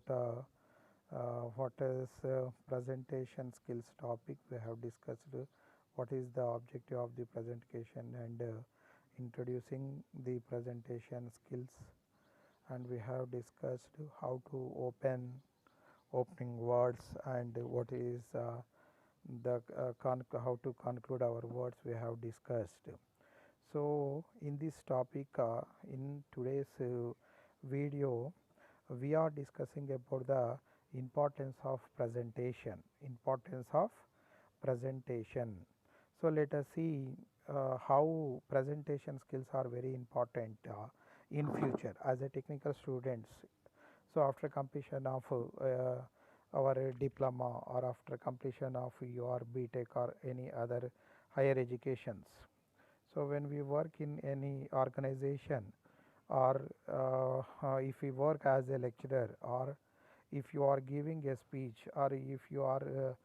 what is presentation skills topic. We have discussed what is the objective of the presentation and introducing the presentation skills, and we have discussed how to opening words and what is how to conclude our words we have discussed. So in this topic, in today's video, we are discussing about the importance of presentation. Importance of presentation. So let us see how presentation skills are very important in future as a technical students. So after completion of our diploma or after completion of your BTech or any other higher educations, so when we work in any organization or if we work as a lecturer or if you are giving a speech or if you are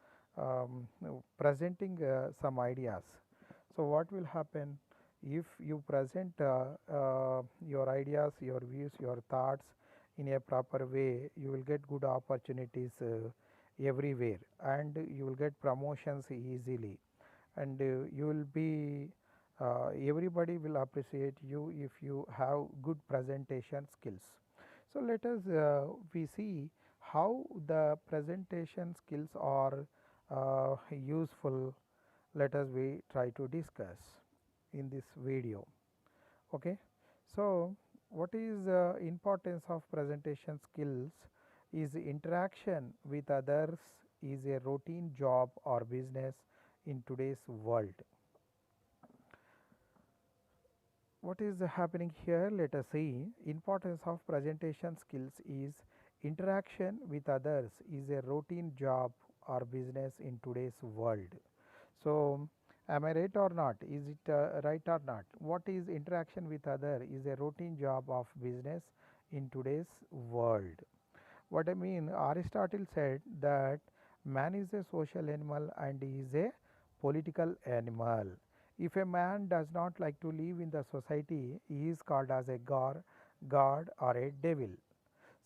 presenting some ideas, so what will happen if you present your ideas, your views, your thoughts in a proper way, you will get good opportunities everywhere and you will get promotions easily, and you will be everybody will appreciate you if you have good presentation skills. So let us we see how the presentation skills are useful. Let us we try to discuss in this video. Okay. So what is importance of presentation skills is interaction with others is a routine job or business in today's world. What is happening here? Let us see. Importance of presentation skills is interaction with others is a routine job or business in today's world. So am I right or not? Is it right or not? What is interaction with other is a routine job of business in today's world. What I mean, Aristotle said that man is a social animal and is a political animal. If a man does not like to live in the society, he is called as a god or a devil.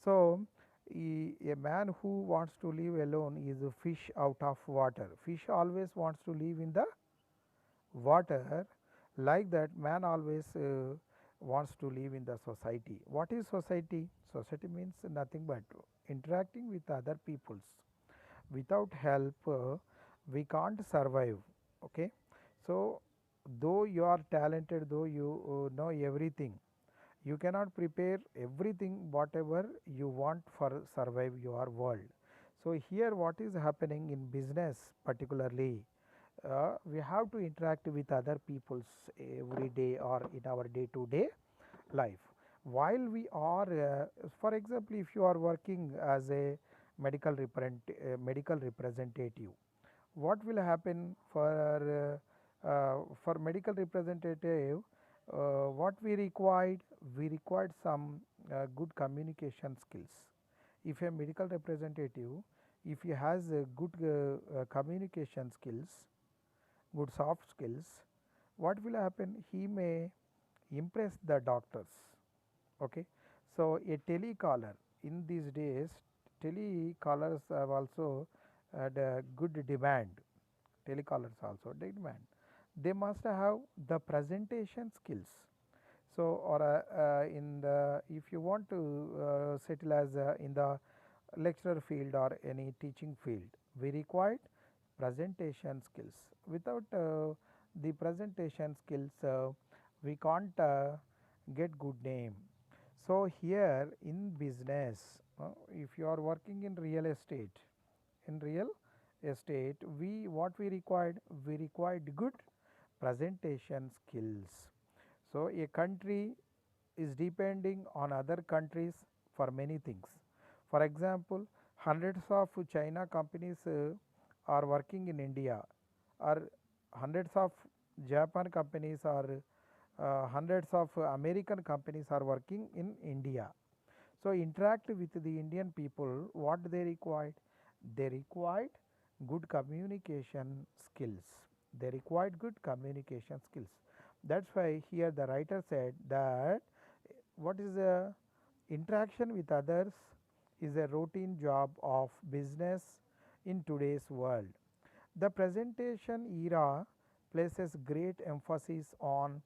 So a man who wants to live alone is a fish out of water. Fish always wants to live in the water. Like that, man always wants to live in the society. What is society? Society means nothing but interacting with other peoples. Without help, we can't survive. Okay. So though you are talented, though you know everything, you cannot prepare everything whatever you want for survive your world. So here what is happening in business particularly, we have to interact with other peoples every day or in our day to day life. While we are for example, if you are working as a medical representative, what will happen for medical representative, what we required some good communication skills. If a medical representative, if he has good communication skills, good soft skills, what will happen, he may impress the doctors. Okay. So a telecaller, in these days telecallers have also had a good demand. Telecallers also demand, they must have the presentation skills. So or in the, if you want to settle as in the lecturer field or any teaching field, we required presentation skills. Without the presentation skills, we can't get good name. So here in business, if you are working in real estate, in real estate, we required good presentation skills. So a country is depending on other countries for many things. For example, hundreds of China companies are working in India, or hundreds of Japan companies or hundreds of American companies are working in India. So interact with the Indian people, what they required? They required good communication skills. They required good communication skills. That's why here the writer said that what is the interaction with others is a routine job of business in today's world. The presentation era places great emphasis on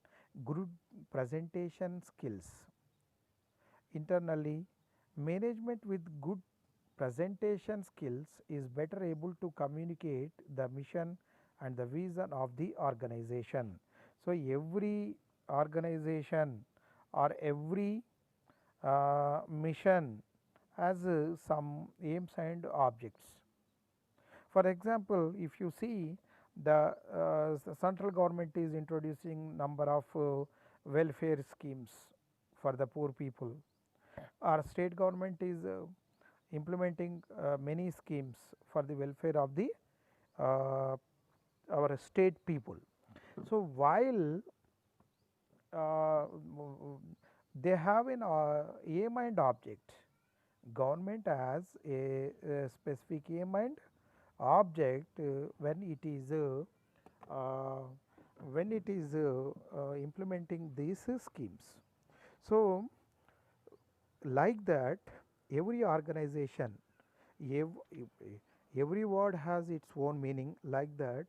good presentation skills. Internally, management with good presentation skills is better able to communicate the mission and the vision of the organization. So, every organization or every mission has some aims and objects. For example, if you see the central government is introducing number of welfare schemes for the poor people. Our state government is implementing many schemes for the welfare of the uh, our state people. So, while uh, they have an aim and object, government has a specific aim and object when it is uh, implementing these schemes. So, like that, every organization, every word has its own meaning. Like that,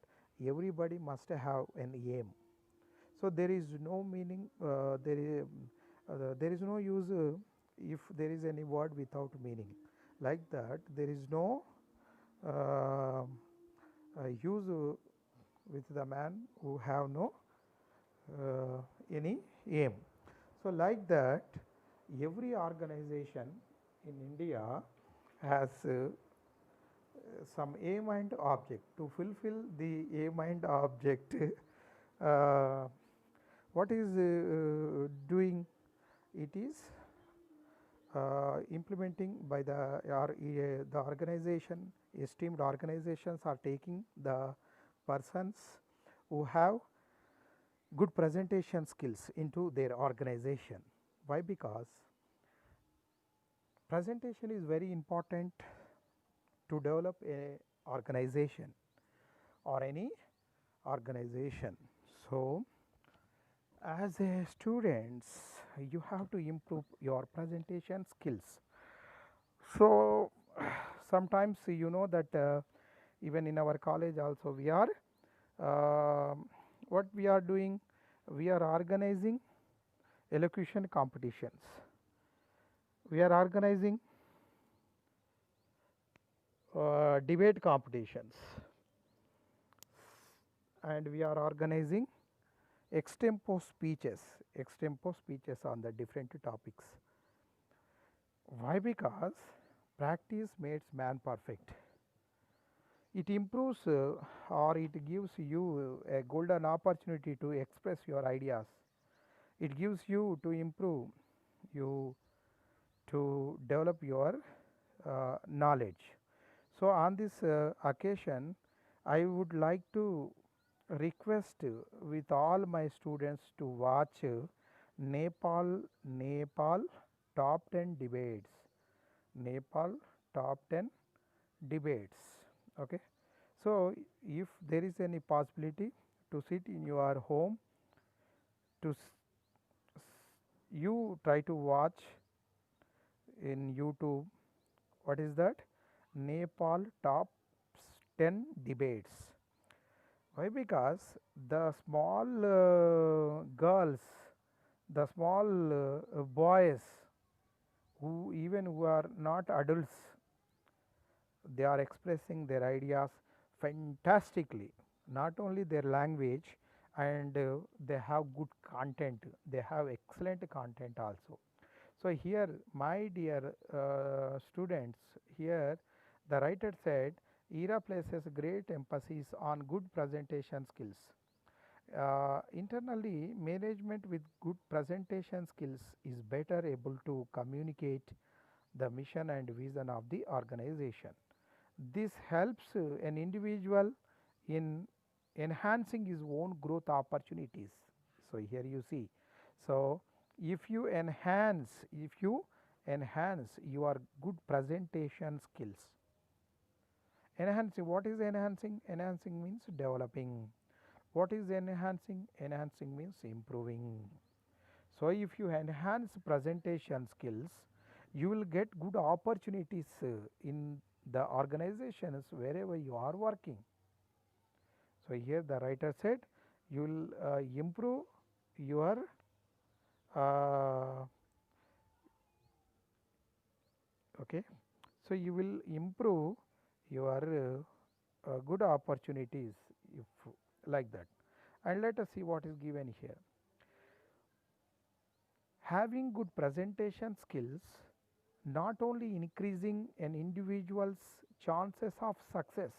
everybody must have an aim. So, there is no meaning, there is no use if there is any word without meaning. Like that, there is no use with the man who have no any aim. So, like that, every organization in India has some aim and object. To fulfill the aim and object, what is doing? It is implementing by the organization. Esteemed organizations are taking the persons who have good presentation skills into their organization. Why? Because presentation is very important to develop a organization or any organization. So, as a students, you have to improve your presentation skills. So, sometimes you know that even in our college also we are what we are doing, we are organizing elocution competitions, we are organizing debate competitions, and we are organizing extempo speeches on the different topics. Why? Because practice makes man perfect. It improves or it gives you a golden opportunity to express your ideas. It gives you to improve, you to develop your knowledge. So, on this occasion, I would like to request with all my students to watch Nepal top 10 debates, Nepal top 10 debates. Okay. So, if there is any possibility to sit in your home, to you try to watch in YouTube, what is that? Nepal top 10 debates. Why? Because the small girls, the small boys who even who are not adults, they are expressing their ideas fantastically. Not only their language, and they have good content, they have excellent content also. So, here my dear students, here the writer said ERA places great emphasis on good presentation skills. Internally, management with good presentation skills is better able to communicate the mission and vision of the organization. This helps an individual in enhancing his own growth opportunities. So, here you see. So, if you enhance your good presentation skills, enhancing, what is enhancing? Enhancing means developing. What is enhancing? Enhancing means improving. So, if you enhance presentation skills, You will get good opportunities in the organizations wherever you are working. So here the writer said you will improve your uh, okay. So you will improve your good opportunities if like that. And let us see what is given here. Having good presentation skills not only increasing an individual's chances of success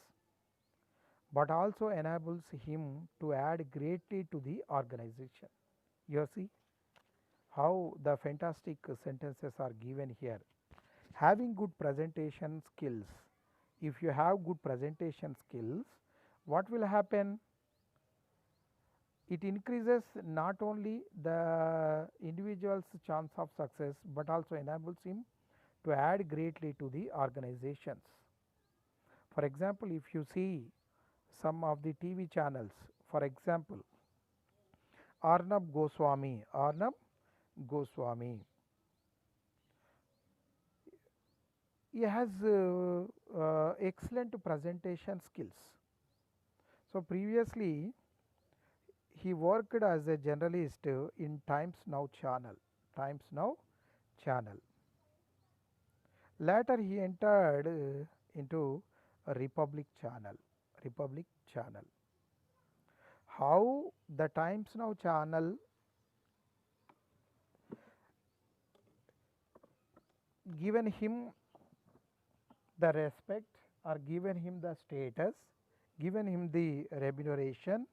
but also enables him to add greatly to the organization. You see how the fantastic sentences are given here. Having good presentation skills. If you have good presentation skills, what will happen? It increases not only the individual's chance of success but also enables him to add greatly to the organizations. For example, if you see some of the TV channels, for example, Arnab Goswami, he has excellent presentation skills. So previously he worked as a journalist in Times Now channel. Times Now channel. Later he entered into a Republic channel. Republic channel. How the Times Now channel given him the respect or given him the status, given him the remuneration,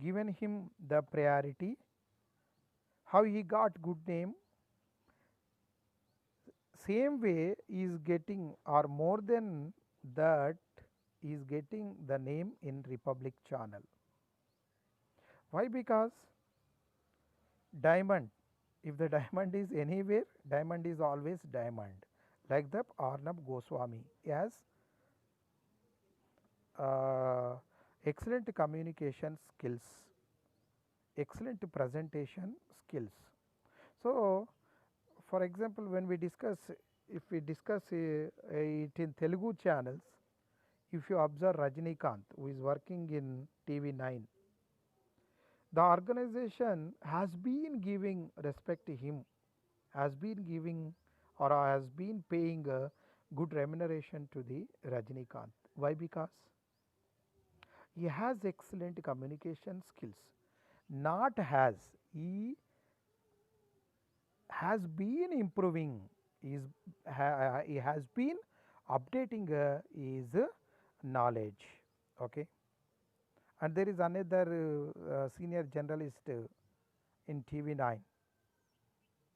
given him the priority, how he got good name, same way is getting or more than that is getting the name in Republic channel. Why? Because diamond, if the diamond is anywhere, diamond is always diamond, like the Arnab Goswami has uh, excellent communication skills, excellent presentation skills. So for example, when we discuss, if we discuss it in Telugu channels, if you observe Rajinikanth, who is working in TV9, the organization has been giving respect to him, has been giving or has been paying a good remuneration to the Rajinikanth. Why? Because he has excellent communication skills. Not has, he has been improving, he has been updating his knowledge. Okay. And there is another senior journalist in TV9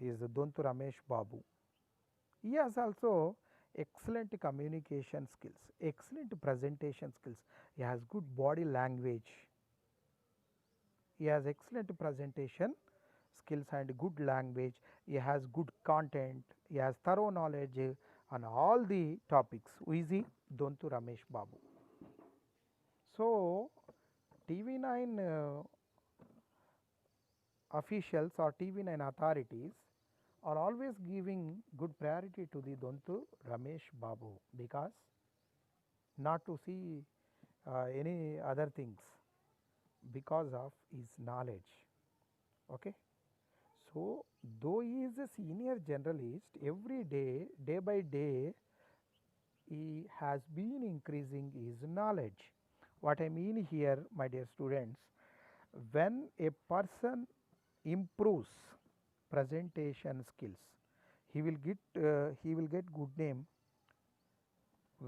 is Dontu Ramesh Babu. He has also excellent communication skills, excellent presentation skills. He has good body language. He has excellent presentation skills and good language. He has good content. He has thorough knowledge on all the topics. Who is he? Dontu Ramesh Babu. So TV9 officials or TV9 authorities are always giving good priority to the Dontu Ramesh Babu, because not to see any other things, because of his knowledge. Okay. So though he is a senior journalist, every day, day by day, he has been increasing his knowledge. What I mean here, my dear students, when a person improves presentation skills, he will get good name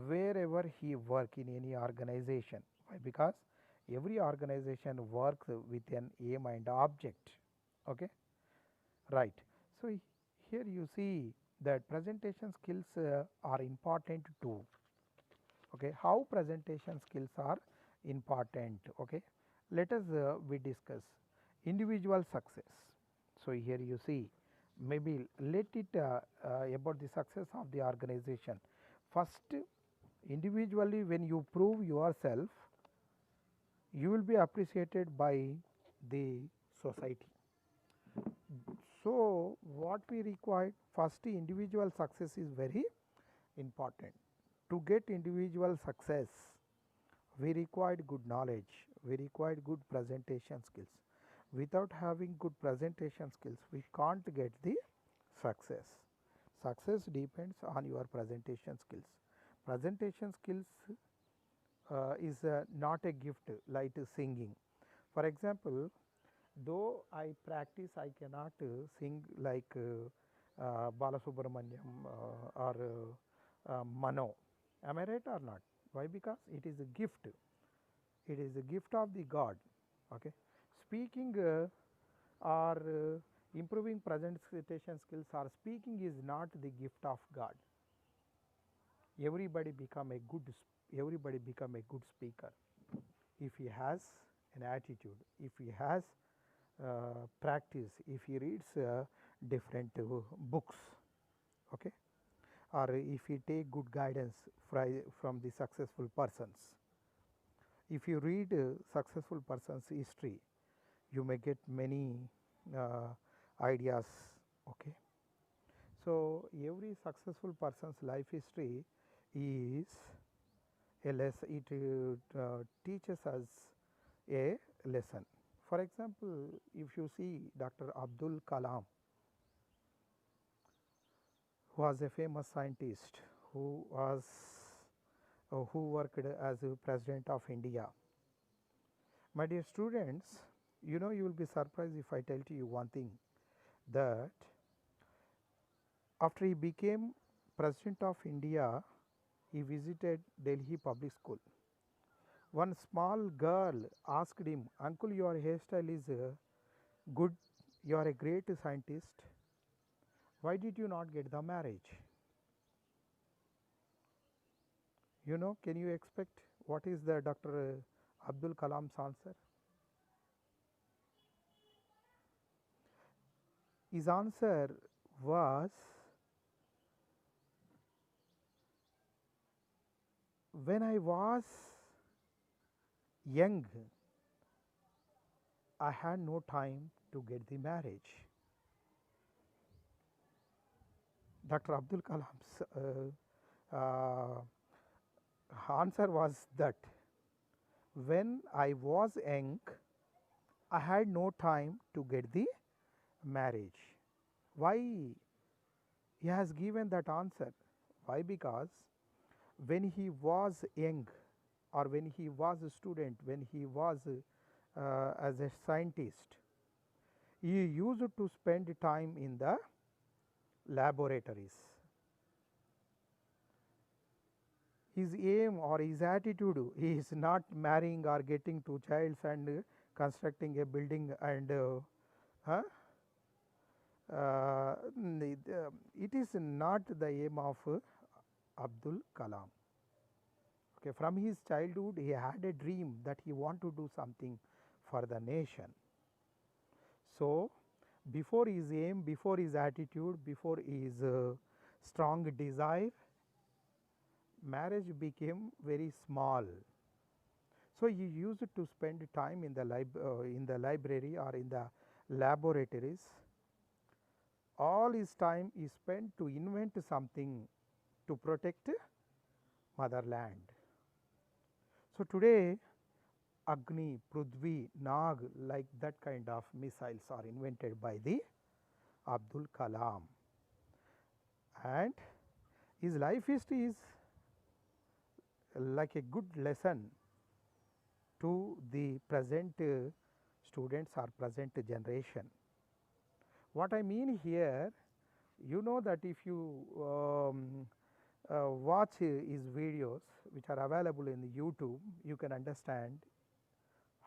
wherever he work in any organization. Why? Because every organization works with an aim and object. Okay, right. So here you see that presentation skills are important too. Okay, how presentation skills are important. Okay, let us we discuss individual success. So here you see, maybe let it about the success of the organization. First, individually, when you prove yourself, you will be appreciated by the society. So, what we require first, individual success is very important. To get individual success, we required good knowledge, we required good presentation skills. Without having good presentation skills, we can't get the success. Success depends on your presentation skills. Presentation skills is not a gift like singing. For example, though I practice, I cannot sing like Balasubramanyam or Mano. Am I right or not? Why? Because it is a gift. It is a gift of the God. Okay. Speaking or improving presentation skills or speaking is not the gift of God. Everybody become a good speaker if he has an attitude, if he has practice, if he reads different books, okay, or if he take good guidance from the successful persons. If you read successful person's history, you may get many ideas, okay. So, every successful person's life history is a lesson, it teaches us a lesson. For example, if you see Dr. Abdul Kalam, who was a famous scientist, who worked as a president of India. My dear students, you know, you will be surprised if I tell to you one thing, that after he became president of India, he visited Delhi public school. One small girl asked him, "Uncle, your hairstyle is good, you are a great scientist, why did you not get the marriage?" You know, can you expect what is the Dr. Abdul Kalam's answer? His answer was, "When I was young, I had no time to get the marriage." Dr. Abdul Kalam's answer was that, when I was young, I had no time to get the marriage. Why he has given that answer? Why? Because when he was young, or when he was a student, when he was as a scientist, he used to spend time in the laboratories. His aim or his attitude is not marrying or getting two childs and constructing a building and it is not the aim of Abdul Kalam. Okay, from his childhood he had a dream that he want to do something for the nation. So, before his aim, before his attitude, before his strong desire, marriage became very small. So, he used to spend time in the library or in the laboratories. All his time is spent to invent something to protect motherland. So, today Agni, Prithvi, Nag, like that kind of missiles are invented by the Abdul Kalam, and his life history is like a good lesson to the present students or present generation. What I mean here, you know that if you watch his videos which are available in YouTube, you can understand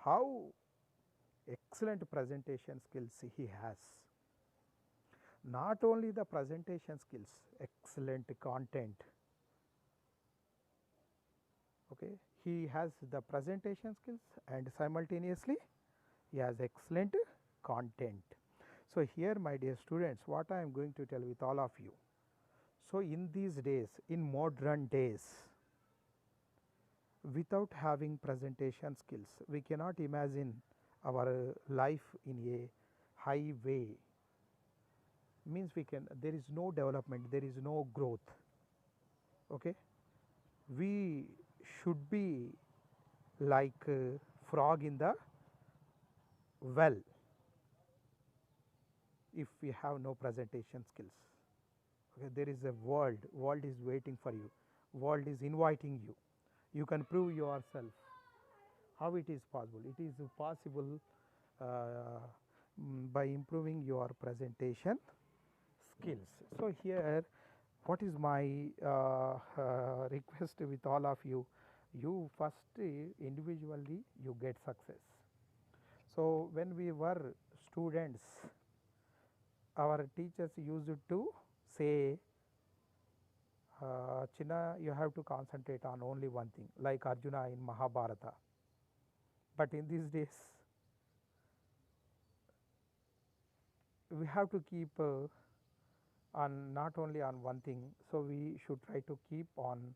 how excellent presentation skills he has. Not only the presentation skills, excellent content. Okay, he has the presentation skills and simultaneously he has excellent content. So, here my dear students, what I am going to tell with all of you. So, in these days, in modern days, without having presentation skills, we cannot imagine our life in a high way. means we can, there is no development, there is no growth. Okay, we should be like a frog in the well if we have no presentation skills. Okay, there is a world is waiting for you, world is inviting you, you can prove yourself. How it is possible? It is possible uh, by improving your presentation skills. So here, what is my request with all of you? You first individually you get success. So when we were students, our teachers used to say, Chinna, you have to concentrate on only one thing, like Arjuna in Mahabharata. But in these days, we have to keep on not only on one thing. So we should try to keep on.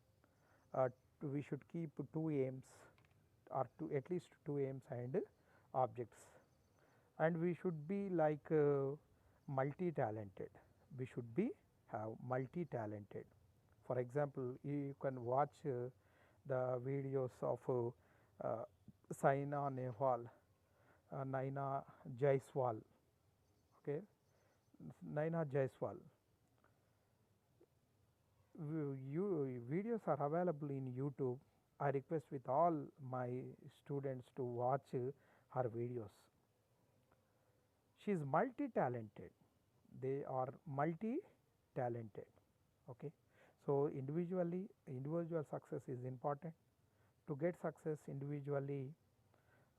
We should keep two aims, or at least two aims and objects, and we should be like multi-talented. We should be have multi-talented. For example, you can watch the videos of Saina Nehwal, Naina Jaiswal. Okay, Naina Jaiswal. Videos are available in YouTube. I request with all my students to watch her videos. She is multi-talented. They are multi-talented. Okay, so individual success is important. To get success individually,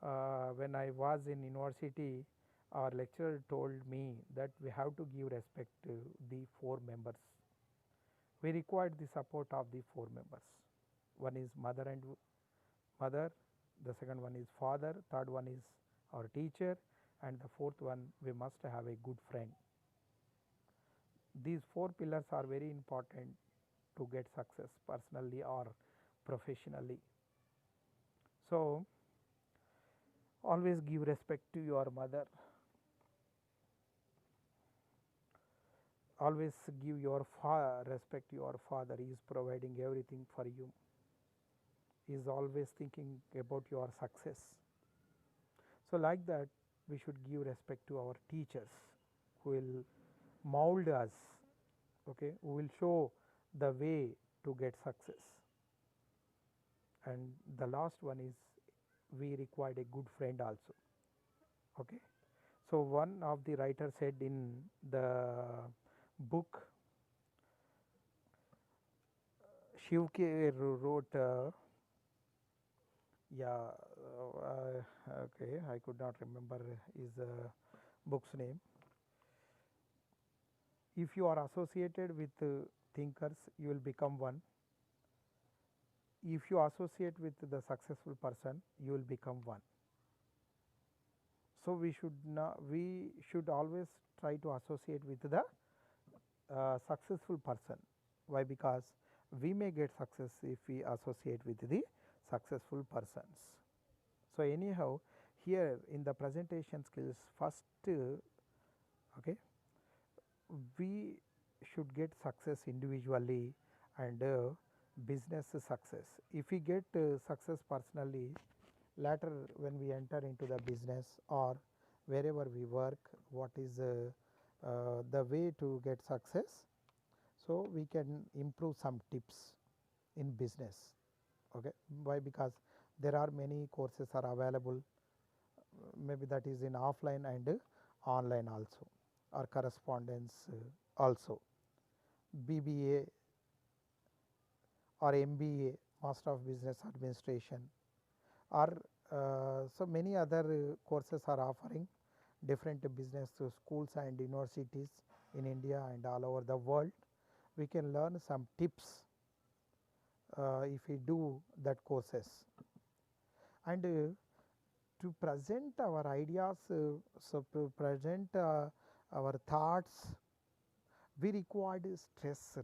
when I was in university, our lecturer told me that we have to give respect to the four members. We required the support of the four members. One is mother, the second one is father, third one is our teacher, and the fourth one, we must have a good friend. These four pillars are very important to get success personally or professionally. So always give respect to your mother, always give your respect to your father. He is providing everything for you, he is always thinking about your success. So like that, we should give respect to our teachers who will mold us, okay, who will show the way to get success. And the last one is, we required a good friend also. Okay, so one of the writers said in the book, Shivke wrote, okay, I could not remember his book's name. If you are associated with thinkers, you will become one. If you associate with the successful person, you will become one. So we should always try to associate with the successful person. Why? Because we may get success if we associate with the successful persons. So anyhow, here in the presentation skills, first okay, we should get success individually and business success. If we get success personally, later when we enter into the business or wherever we work, what is the way to get success? So we can improve some tips in business. Okay, why? Because there are many courses are available, maybe that is in offline and online also, or correspondence also, BBA or MBA, Master of Business Administration, or so many other courses are offering different business schools and universities in India and all over the world. We can learn some tips if we do that courses, and to present our ideas, so to present our thoughts, we required stress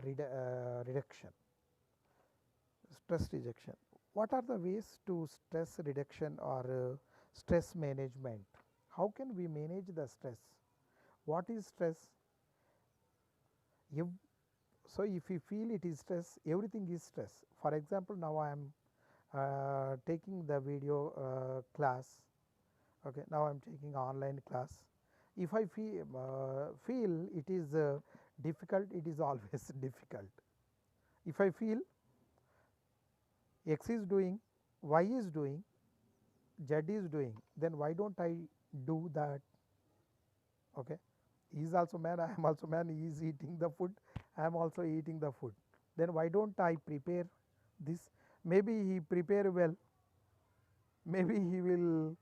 reduction. Stress reduction. What are the ways to stress reduction or stress management? How can we manage the stress? What is stress? If, so if you feel it is stress, everything is stress. For example, now I am taking the video class. Okay, now I am taking online class. If I feel it is difficult, it is always difficult. If I feel X is doing, Y is doing, Z is doing, then why don't I do that? Okay, he is also man, I am also man, he is eating the food, I am also eating the food, then why don't I prepare this? Maybe he prepare well, maybe he will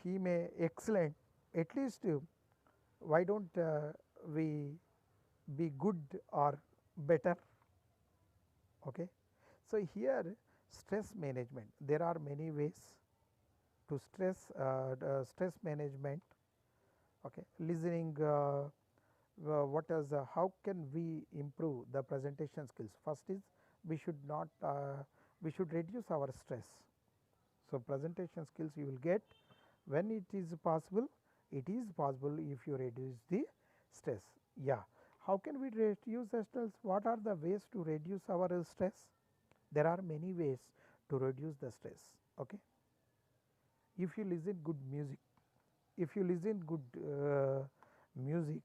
he may excellent, at least why don't we be good or better? Okay. So, here stress management, there are many ways to stress management. Okay. Listening, what is how can we improve the presentation skills? First is we should not we should reduce our stress. So, presentation skills you will get when it is possible. It is possible if you reduce the stress. Yeah. How can we reduce the stress? What are the ways to reduce our stress? There are many ways to reduce the stress. Okay. If you listen good music, if you listen good music,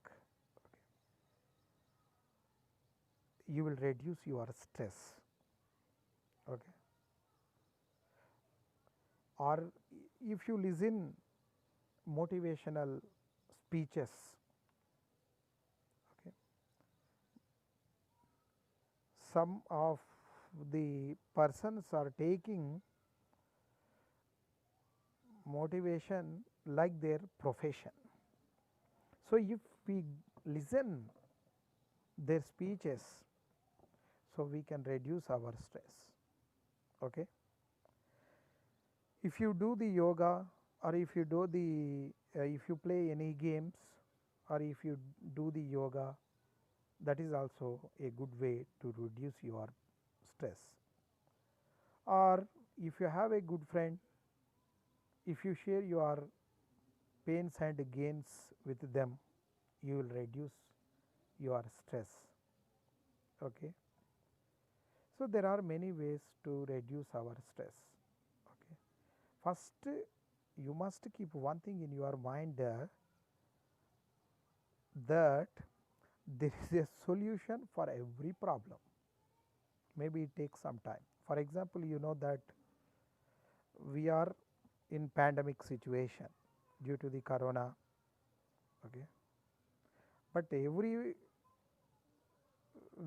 you will reduce your stress. Okay. Or if you listen motivational speeches, okay, some of the persons are taking motivation like their profession. So, if we listen their speeches, so we can reduce our stress. Okay. If you do the yoga, or if you do the if you play any games, or if you do the yoga, that is also a good way to reduce your stress. Or if you have a good friend, if you share your pains and gains with them, you will reduce your stress. Okay. So, there are many ways to reduce our stress. Okay. First, you must keep one thing in your mind that there is a solution for every problem. Maybe it takes some time. For example, you know that we are in pandemic situation due to the corona. Okay. But every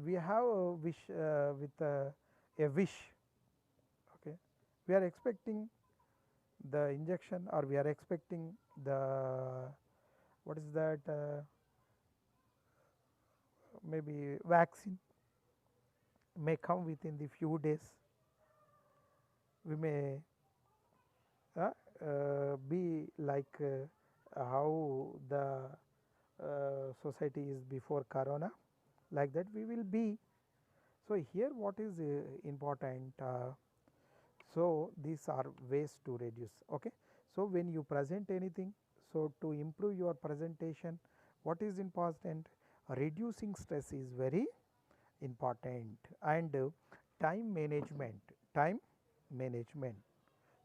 we have a wish with a wish. Okay. We are expecting the injection, or we are expecting the what is that maybe vaccine may come within the few days. We may be like how the society is before corona, like that we will be. So, here what is important, so these are ways to reduce. Okay. So, when you present anything, so to improve your presentation, what is important? Reducing stress is very important, and time management, time management.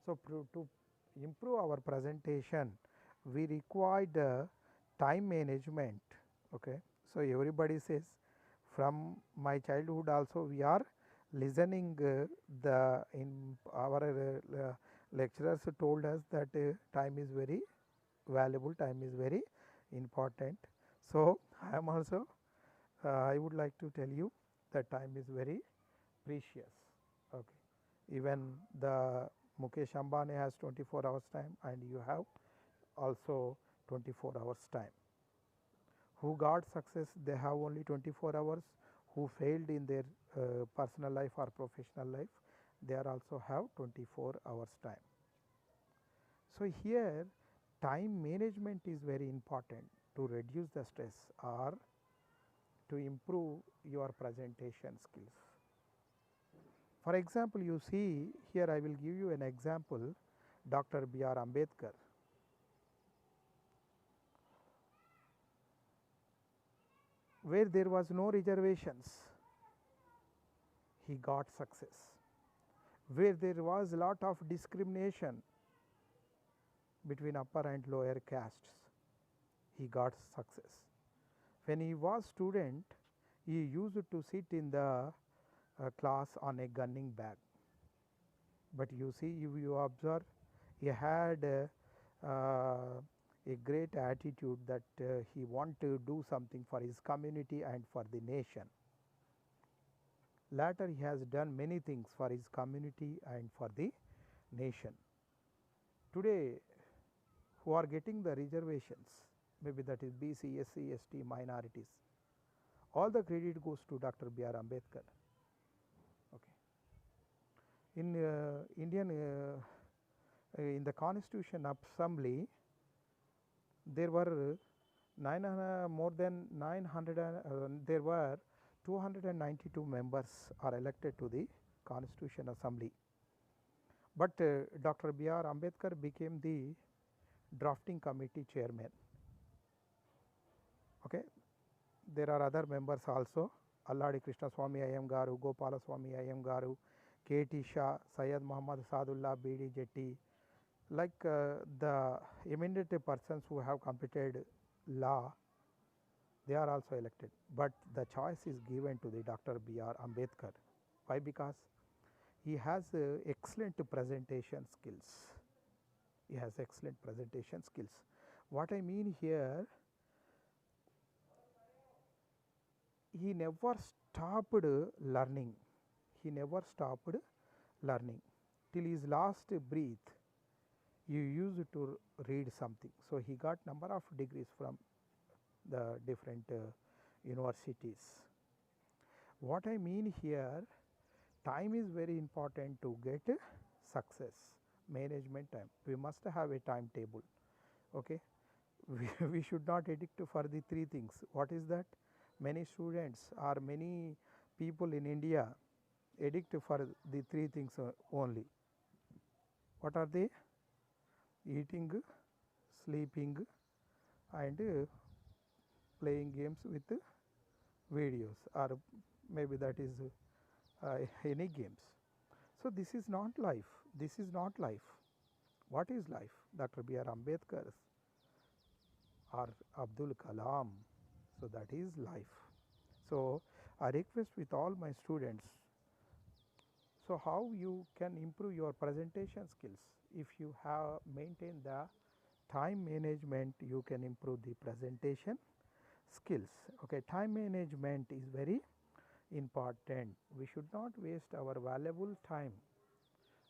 So, to improve our presentation, we required time management. Okay. So, everybody says from my childhood also we are listening the in our lecturers told us that time is very valuable, time is very important. So, I am also I would like to tell you that time is very precious. Okay. Even the Mukesh Ambani has 24 hours time, and you have also 24 hours time. Who got success, they have only 24 hours. Who failed in their personal life or professional life, they are also have 24 hours time. So, here time management is very important to reduce the stress or to improve your presentation skills. For example, you see here I will give you an example, Dr. B.R. Ambedkar. where there was no reservations, he got success. Where there was lot of discrimination between upper and lower castes, he got success. When he was student, he used to sit in the class on a gunning bag. But you see, if you observe, he had a great attitude that he want to do something for his community and for the nation. Later he has done many things for his community and for the nation. Today, who are getting the reservations, maybe that is BC, SC, ST, minorities, all the credit goes to Dr. B.R. Ambedkar. Okay. In in the Constitution Assembly, there were more than 900, there were 292 members are elected to the Constitution Assembly. But Dr. B.R. Ambedkar became the drafting committee chairman. Okay. There are other members also, Alladi Krishna Swami Ayyam Garu, Gopala Swami Ayyam Garu, K.T. Shah, Syed Muhammad Sadullah, B.D. Jetty, like the eminent persons who have completed law, they are also elected. But the choice is given to the Dr. B.R. Ambedkar. Why? Because he has excellent presentation skills. He has excellent presentation skills. What I mean here, he never stopped learning. He never stopped learning. Till his last breath, he used to read something. So he got number of degrees from the different universities. What I mean here, time is very important to get success. Management time. We must have a timetable. Okay. We should not addict for the three things. What is that? Many students or many people in India addict for the three things only. What are they? Eating, sleeping, and playing games with videos, or maybe that is any games. So this is not life. This is not life. What is life? Dr. B.R. Ambedkar or Abdul Kalam. So that is life. So I request with all my students, so how you can improve your presentation skills? If you have maintained the time management, you can improve the presentation skills. Okay, time management is very important. We should not waste our valuable time.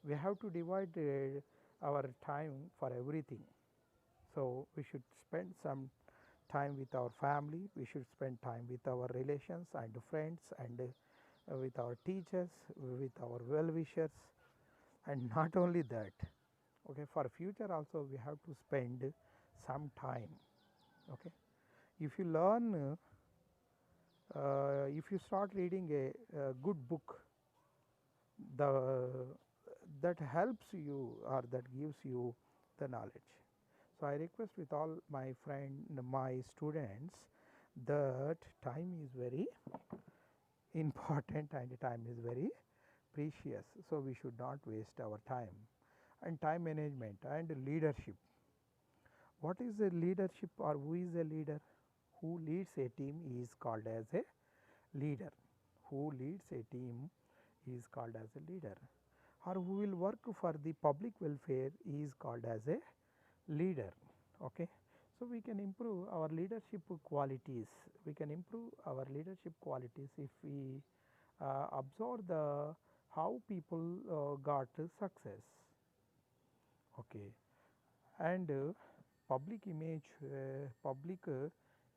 We have to divide our time for everything. So we should spend some time with our family, we should spend time with our relations and friends, and with our teachers, with our well-wishers, and not only that, okay, for future also we have to spend some time. Okay. If you learn, if you start reading a good book, that helps you or that gives you the knowledge. So I request with all my students, that time is very important and time is very precious. So we should not waste our time. And time management and leadership. What is a leadership, or who is a leader? Who leads a team is called as a leader. Who leads a team is called as a leader. Or who will work for the public welfare is called as a leader. Okay. So we can improve our leadership qualities. We can improve our leadership qualities if we observe the how people got success. Okay. And public image,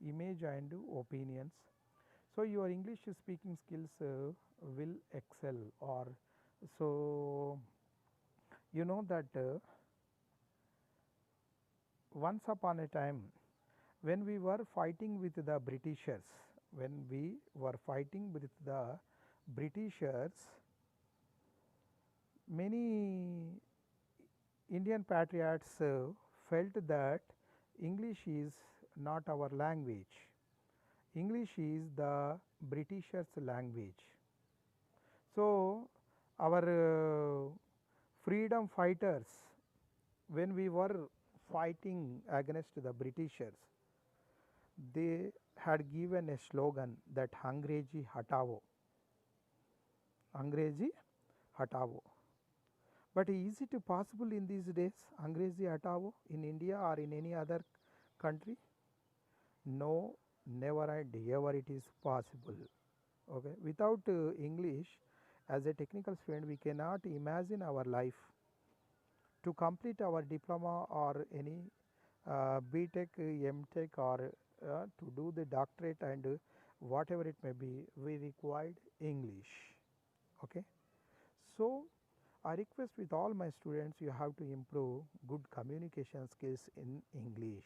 image and opinions. So your English speaking skills will excel, or so you know that once upon a time, when we were fighting with the Britishers, many Indian patriots felt that English is not our language. English is the Britishers' language. So, our freedom fighters, when we were fighting against the Britishers, they had given a slogan that Angrezi Hatavo, Angrezi Hatavo. But is it possible in these days, Angrezi Hatavo, in India or in any other country? No, never and ever it is possible. Okay, without English as a technical student, we cannot imagine our life to complete our diploma or any B Tech, M Tech, or to do the doctorate and whatever it may be, we required English. Okay, so I request with all my students, you have to improve good communication skills in English.